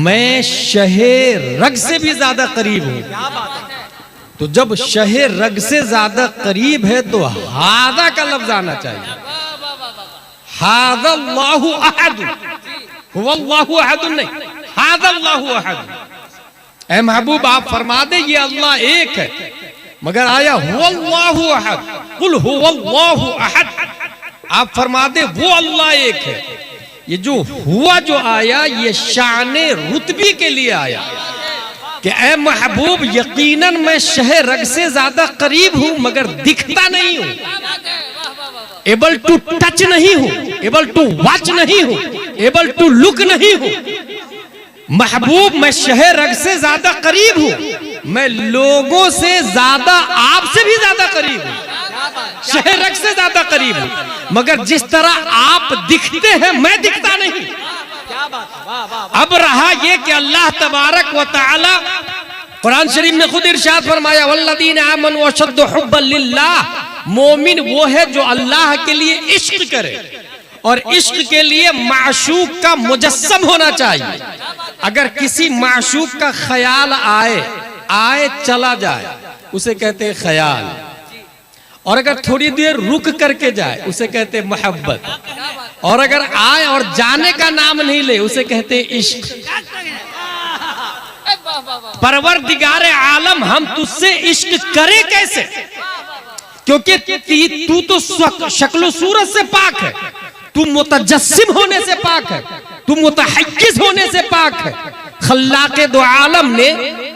मैं शहे रग से भी ज्यादा करीब हूं। तो जब शहे रग से ज्यादा करीब है तो हादा का लफ्ज आना चाहिए। हादल्लाहु अहद, हुवल्लाहु अहद नहीं, हादल्लाहु अहद। ऐ महबूब आप फरमा दे ये अल्लाह एक है, मगर आया हुवल्लाहु अहद, कुल हुवल्लाहु अहद। आप फरमा दे वो अल्लाह एक है। ये जो हुआ जो आया ये शाने रुतबी के लिए आया कि ऐ महबूब यकीनन मैं शहे रग से ज्यादा करीब हूं मगर दिखता नहीं हूं, एबल टू टच नहीं हूं, एबल टू वॉच नहीं हूं, एबल टू लुक नहीं हूं। महबूब मैं शहे रग से ज्यादा करीब हूं, मैं लोगों से ज्यादा आपसे भी ज्यादा करीब हूं, शहे रग से ज्यादा करीब हूं, मगर जिस तरह आप दिखते हैं मैं दिखता नहीं। अब रहा ये कि अल्लाह तबारक व तआला कुरान शरीफ में खुद इरशाद फरमाया वल्लदीन आमनू अशद्दु हुब्बन लिल्लाह, मोमिन वो है जो अल्लाह के लिए इश्क करे और इश्क के लिए माशूक का मुजस्सम होना चाहिए। अगर किसी माशूक का ख्याल आए चला जाए उसे कहते हैं ख्याल, और अगर थोड़ी देर रुक करके जाए उसे कहते हैं मोहब्बत, और अगर आए और जाने का नाम नहीं ले उसे कहते हैं इश्क। परवरदिगारे आलम हम तुझसे इश्क करें कैसे, क्योंकि तू तो शक्ल सूरत से पाक है, तू मुतजस्सिम होने से पाक है, तू मुतहज्जिज होने से पाक है। खल्लाक़े दो आलम ने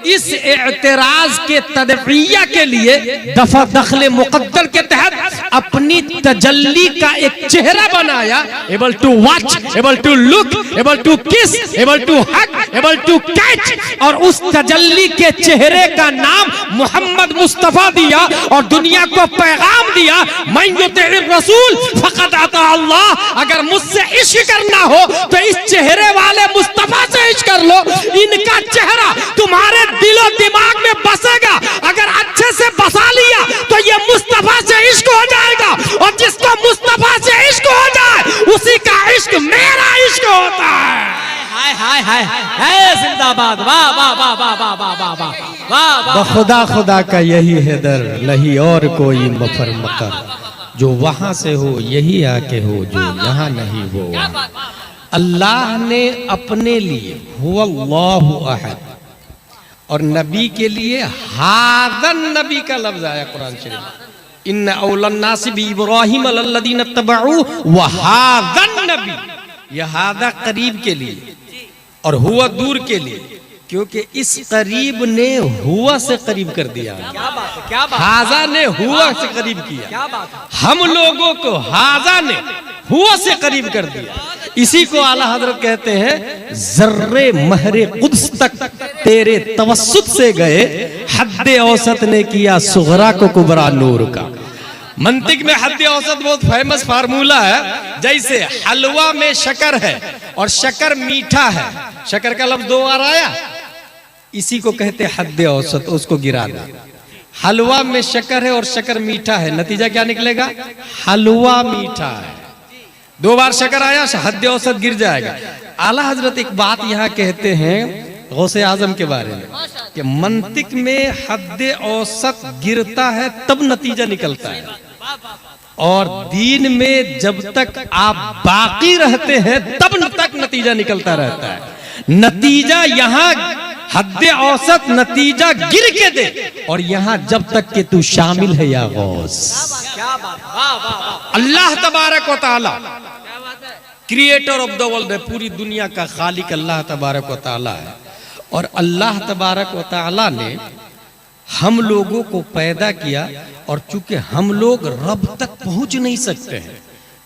इस एतराज के तदफ़िया के लिए दफा दखले मुक़द्दर के तहत अपनी तजल्ली का एक चेहरा बनाया, able to watch, able to look, able to kiss, able to hug, able to catch, और उस तजल्ली के चेहरे का नाम मोहम्मद मुस्तफ़ा दिया और दुनिया को पैगाम दिया मैं युतिइर रसूल फ़क़द अता अल्लाह। अगर मुझसे इश्क करना हो तो इस चेहरे वाले मुस्तफ़ा से इश्क कर लो, इनका चेहरा तुम्हारे दिलो दिमाग में बसेगा। अगर अच्छे से बसा लिया तो ये मुस्तफा से इश्क हो जाएगा, और जिसको मुस्तफा से इश्क हो जाए उसी का इश्क मेरा इश्क होता है। हाय हाय हाय हाय जिंदाबाद, वाह वाह वाह वाह वाह वाह वाह वाह वाह। खुदा खुदा का यही है दर, नहीं और कोई मफर मकर, जो वहां से हो यही आके हो, जो यहाँ नहीं वो। अल्लाह ने अपने लिए हुवल्लाहु अहद और नबी के लिए हादन नबी का लफ्ज आया कुरान शरीफ में, इन्ना औलन नासि बि इब्राहीम लल्लज़ीना तबऊ व हादन नबी। यह हादा करीब के लिए और हुआ दूर के लिए, क्योंकि इस करीब ने हुआ से करीब कर दिया, क्या बात, हाजा ने हुआ से करीब किया, क्या बात। हम लोगों को हाजा ने हुआ से करीब कर दिया। इसी को आला हजरत कहते हैं जर्रे महरे कुद्स तक तेरे तवस्सुत से गए, हद्दे औसत ने किया सुगरा को कुबरा नूर का। मंतिक में हद्दे औसत बहुत फेमस फार्मूला है। जैसे हलवा में शक्कर है और शक्कर मीठा है, शक्कर का लफ्ज 2 बार आया, इसी को कहते हैं हद्दे औसत, उसको गिरा दे। हलवा में शक्कर है और शक्कर मीठा है, नतीजा क्या निकलेगा, हलवा मीठा है। 2 बार शक्कर आया, हद्दे औसत गिर जाएगा। आला हजरत एक बात यहाँ कहते हैं गौसे आजम के बारे में कि मंतिक में हद्दे औसत गिरता है तब नतीजा निकलता है, और दीन में जब तक आप बाकी रहते हैं तब तक नतीजा निकलता रहता है। नतीजा यहाँ हद्दे औसत नतीजा गिर के दे, और यहाँ जब तक के तू शामिल है या गौस। अल्लाह तबारक व तआला क्रिएटर ऑफ द वर्ल्ड है, पूरी दुनिया का खालिक अल्लाह तबारक व तआला है। और अल्लाह तबारक व तआला ने हम लोगों को पैदा किया, और चूंकि हम लोग रब तक पहुंच नहीं सकते हैं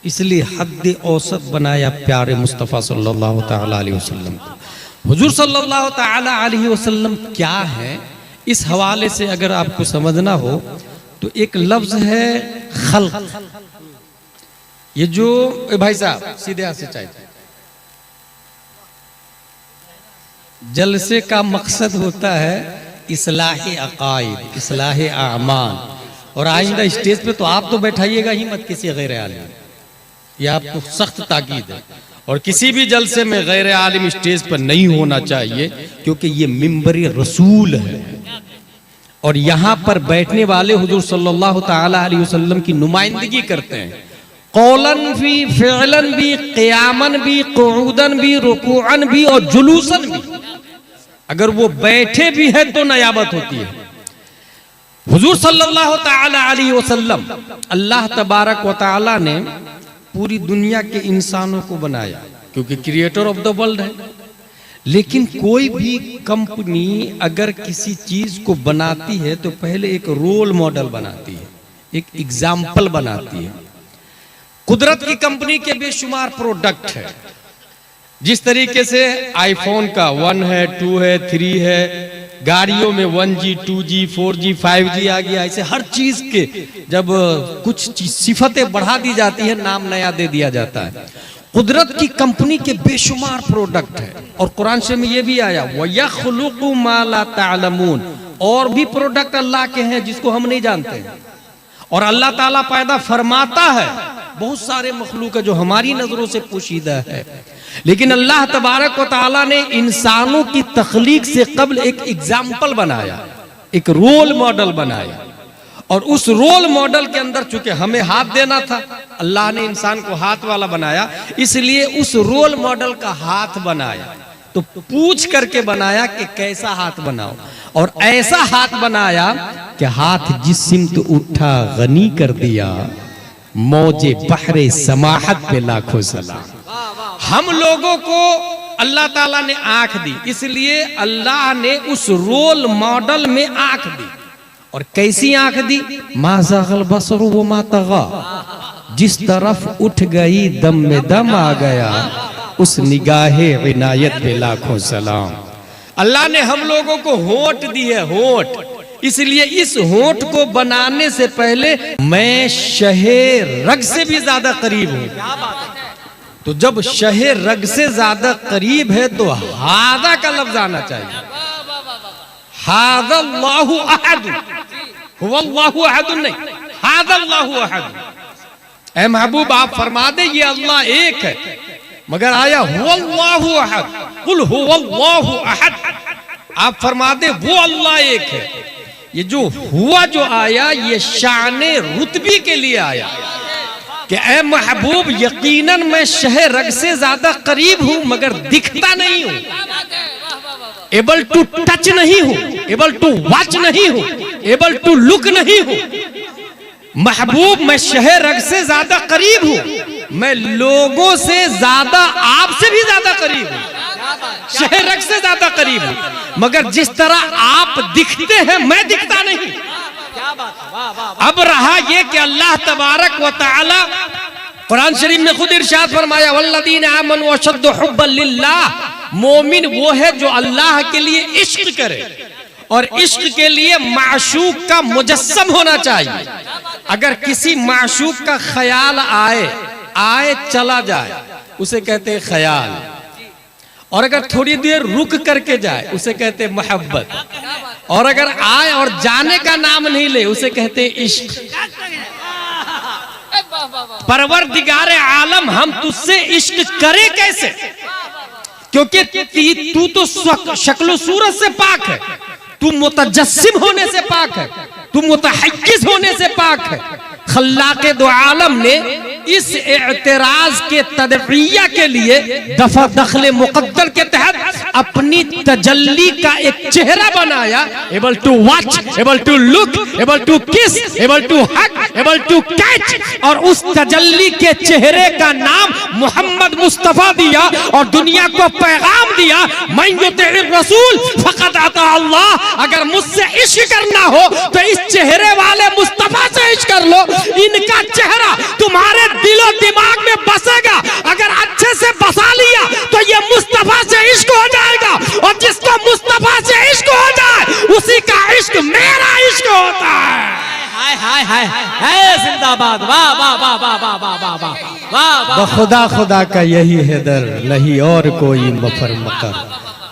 इसलिए हद्दे औसत बनाया प्यारे मुस्तफ़ा सल्लल्लाहु तआला अलैहि वसल्लम को। हुजूर सल्लल्लाहु तआला अलैहि वसल्लम क्या है, इस हवाले से अगर आपको समझना हो तो एक लफ्ज है खल्क। ये जो भाई साहब सीधे हाथ से चाहिए, जलसे का मकसद होता है इस्लाह अकायद, इस्लाह आमाल। और आइंदा स्टेज पे तो आप तो बैठाइएगा ही मत किसी गैर आलिम, ये आपको सख्त ताकीद है। और किसी भी जलसे में गैर आलिम स्टेज पर नहीं होना चाहिए, क्योंकि ये मिंबर रसूल है और यहाँ पर बैठने वाले हुजूर सल्लल्लाहु ताला अलैहि वसल्लम की नुमाइंदगी करते हैं। कौलन भी, फ़िअलन भी, क़ियामन भी, क़ुऊदन भी, रुकूअन भी और जुलूसन भी। अगर वो बैठे भी है तो नयाबत होती है। हुजूर सल्लल्लाहु ताला अलैहि वसल्लम, अल्लाह तबारक व ताला ने पूरी दुनिया के इंसानों को बनाया, क्योंकि क्रिएटर ऑफ द वर्ल्ड है। लेकिन कोई भी कंपनी अगर किसी चीज को बनाती है तो पहले एक रोल मॉडल बनाती है, एक एग्जाम्पल बनाती है। कुदरत की कंपनी के बेशुमार प्रोडक्ट है। जिस तरीके से आईफोन का 1 है, 2 है, 3 है, गाड़ियों में 1G, 2G, 4G, 5G आ गया, ऐसे हर चीज के जब कुछ सिफतें बढ़ा दी जाती है, नाम नया दे दिया जाता है। कुदरत की कंपनी के बेशुमार प्रोडक्ट है। और कुरान से में ये भी आया, वयख्लुकु मा ला तालमून, और भी प्रोडक्ट अल्लाह के हैं जिसको हम नहीं जानते हैं। और अल्लाह ताला पैदा फरमाता है बहुत सारे मखलूक है जो हमारी नजरों से पोशीदा है। लेकिन अल्लाह तबारक व ताला ने इंसानों की तख्लीक से कबल एक एग्जाम्पल बनाया, एक रोल मॉडल बनाया। और उस रोल मॉडल के अंदर चूंकि हमें हाथ देना था, अल्लाह ने इंसान को हाथ वाला बनाया, इसलिए उस रोल मॉडल का हाथ बनाया। तो पूछ करके बनाया कि कैसा हाथ बनाओ, और ऐसा हाथ बनाया कि हाथ जिस सिमत उठा गनी कर दिया, मौजे बहरे समाहत पे लाखों सलाम। हम लोगों को अल्लाह ताला ने आंख दी, इसलिए अल्लाह ने उस रोल मॉडल में आंख दी। और कैसी आंख दी? मा ज़ाग़ल बसरु व मा तग़ा, जिस तरफ उठ गई दम में दम आ गया, उस निगाहे इनायत पे लाखों सलाम। अल्लाह ने हम लोगों को होंठ दी है, होंठ। इसलिए इस होंठ को बनाने से पहले मैं शहे रग से भी ज्यादा करीब हूं। तो जब शहे रग से ज्यादा करीब है तो हादा का लफ्ज आना चाहिए। हादल्लाहु अहद, हुवल्लाहु अहद नहीं, हादल्लाहु अहद। ऐ महबूब आप फरमा दे ये अल्लाह एक है, मगर आया हुवल्लाहु अहद, कुल हुवल्लाहु अहद। आप फरमा दे वो अल्लाह एक है। ये जो हुआ जो आया, ये शाने रुतबी के लिए आया कि ऐ महबूब यकीनन मैं शहे रग से ज्यादा करीब हूं, मगर दिखता नहीं हूं, एबल टू टच नहीं हूं, एबल टू वॉच नहीं हूं, एबल टू लुक नहीं हूं। महबूब मैं शहे रग से ज्यादा करीब हूं, मैं लोगों से ज्यादा, आपसे भी ज्यादा करीब हूं, शहे रग से ज्यादा करीब हूं, मगर जिस तरह आप दिखते हैं मैं दिखता नहीं। अब रहा ये कि अल्लाह तबारक व तआला कुरान शरीफ में खुद इरशाद फरमाया, वल्लदीन आमनू अशद्दु हुब्बन लिल्लाह, मोमिन वो है जो अल्लाह के लिए इश्क करे, और इश्क के लिए माशूक का मुजस्सम होना चाहिए। अगर किसी माशूक का ख्याल आए चला जाए उसे कहते हैं ख्याल, और अगर थोड़ी देर रुक करके जाए उसे कहते हैं मोहब्बत, और अगर आए और जाने का नाम नहीं ले उसे कहते हैं इश्क। परवरदिगारे आलम हम तुझसे इश्क करें कैसे? क्योंकि तू तो शक्ल सूरत से पाक है, तू मुतजस्सिम होने से पाक है, तू मुतहय्यिज़ होने से पाक है। खल्लाक़े दो आलम ने इस एतराज के तदफ़िया के लिए दफा दखले मुक़द्दर के तहत अपनी तजल्ली का एक चेहरा बनाया, able to watch, able to look, able to kiss, able to hug, able to catch. और उस तजल्ली के चेहरे का नाम मोहम्मद मुस्तफ़ा दिया और दुनिया को पैगाम दिया, मैं युतिइर रसूल फ़क़द अता अल्लाह। अगर मुझसे इश्क करना हो तो इस चेहरे वाले मुस्तफ़ा से इश्क कर लो, इनका चेहरा तुम्हारे दिलो दिमाग में बसेगा। अगर अच्छे से बसा लिया तो ये मुस्तफा से इश्क हो जाएगा, और जिसको मुस्तफा से इश्क हो जाए उसी का इश्क मेरा इश्क होता है। हाय हाय हाय हाय जिंदाबाद, वाह वाह वाह वाह वाह वाह वाह वाह वाह। खुदा खुदा का यही है दर, नहीं और कोई मफर मकर,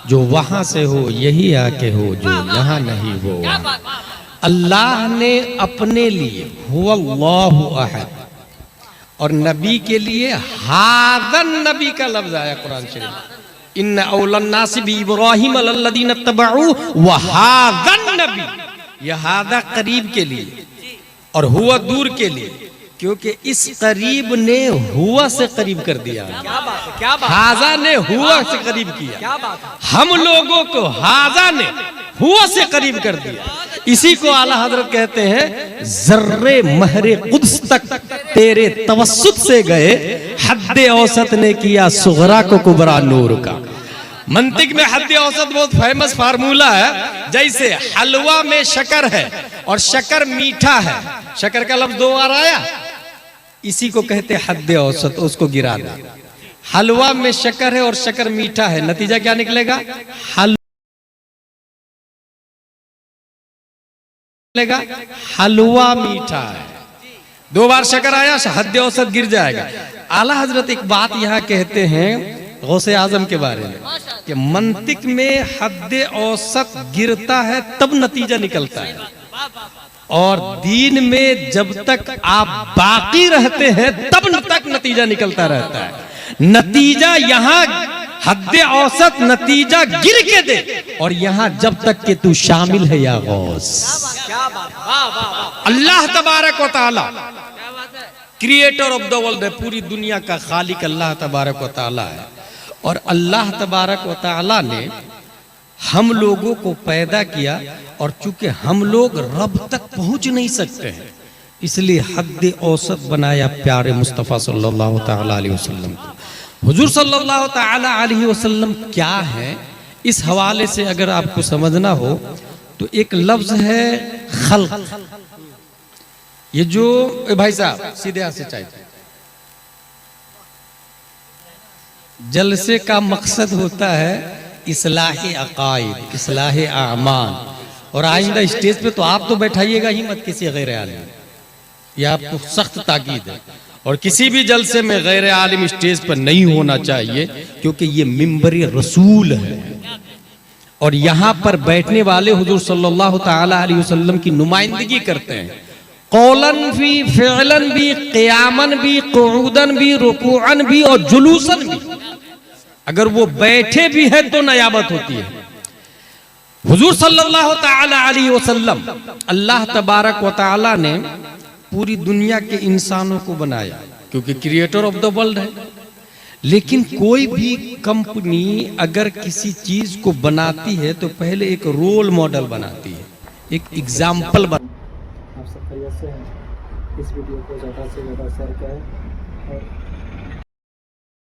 जो वहां से हो यही आके हो, जो यहाँ नहीं वो। अल्लाह ने अपने लिए हुवल्लाहु अहद और नबी के लिए हादन नबी का लफ्ज आया कुरान शरीफ में। इन्न औलन नासि बि इब्राहिम लल्लदीन तबऊ व हादन नबी, यह हादा करीब के लिए और हुआ दूर के लिए, क्योंकि इस करीब ने हुआ से करीब कर दिया। क्या बात है, क्या बात, हाजा ने हुआ से करीब किया, क्या बात है। हम लोगों को हाजा ने हुआ से करीब कर दिया। इसी को आला हजरत कहते हैं जर्रे महरे कुद्स तक तेरे तवस्सुत से गए, हद्दे औसत ने किया सुगरा को कुबरा नूर का। मंतिक में हद्दे औसत बहुत फेमस फार्मूला है। जैसे हलवा में शक्कर है और शक्कर मीठा है, शक्कर का लफ्ज 2 बार आया, इसी को कहते हद्दे औसत, उसको गिरा दे। हलवा में शक्कर है और शक्कर मीठा है, नतीजा क्या निकलेगा? हलवा मीठा है। 2 बार शक्कर आया, हद्दे औसत गिर जाएगा। आला हजरत एक बात यहाँ कहते हैं गौसे आजम के बारे में कि मंतिक में हद्दे औसत गिरता है तब नतीजा निकलता है, और दीन में जब तक आप बाकी रहते हैं तब तक नतीजा निकलता रहता है। नतीजा यहाँ हद्दे औसत नतीजा गिर के दे, और यहाँ जब तक के तू शामिल है या गौस। अल्लाह तबारक व तआला क्रिएटर ऑफ द वर्ल्ड है, पूरी दुनिया का खालिक अल्लाह तबारक व तआला है। और अल्लाह तबारक व तआला ने हम लोगों को पैदा किया, और चूंकि हम लोग रब तक पहुंच नहीं सकते हैं, इसलिए हद्द औसत बनाया प्यारे मुस्तफ़ा सल्लल्लाहु तआला अलैहि वसल्लम को। हुजूर सल्लल्लाहु तआला अलैहि वसल्लम क्या है, इस हवाले से अगर आपको समझना हो तो एक लफ्ज है खल्क। ये जो भाई साहब सीधे हाथ से चाहिए, जलसे का मकसद होता है इस्लाह अकायद, इस्लाह आमाल। और आइंदा स्टेज पे तो आप तो बैठाइएगा ही मत किसी गैर आलिम, यह आपको सख्त ताकीद है। और किसी भी जलसे में गैर आलिम स्टेज पर नहीं होना चाहिए, क्योंकि ये मिंबर रसूल है, और यहाँ पर बैठने वाले हुजूर सल्लल्लाहु तआला अलैहि वसल्लम की नुमाइंदगी करते हैं। कौलन भी, फ़िअलन भी, क़ियामन भी, क़ुऊदन भी, रुकूअन भी और जुलूसन भी। अगर वो बैठे भी हैं तो नयाबत होती है। हुजूर सल्लल्लाहु तआला अलैहि वसल्लम, अल्लाह तबारक व तआला ने पूरी दुनिया के इंसानों को बनाया, क्योंकि क्रिएटर ऑफ द वर्ल्ड है। लेकिन कोई भी कंपनी अगर किसी चीज को बनाती है तो पहले एक रोल मॉडल बनाती है, एक एग्जाम्पल आप सब खैरियत से हैं। इस वीडियो को ज़्यादा से ज़्यादा शेयर करें और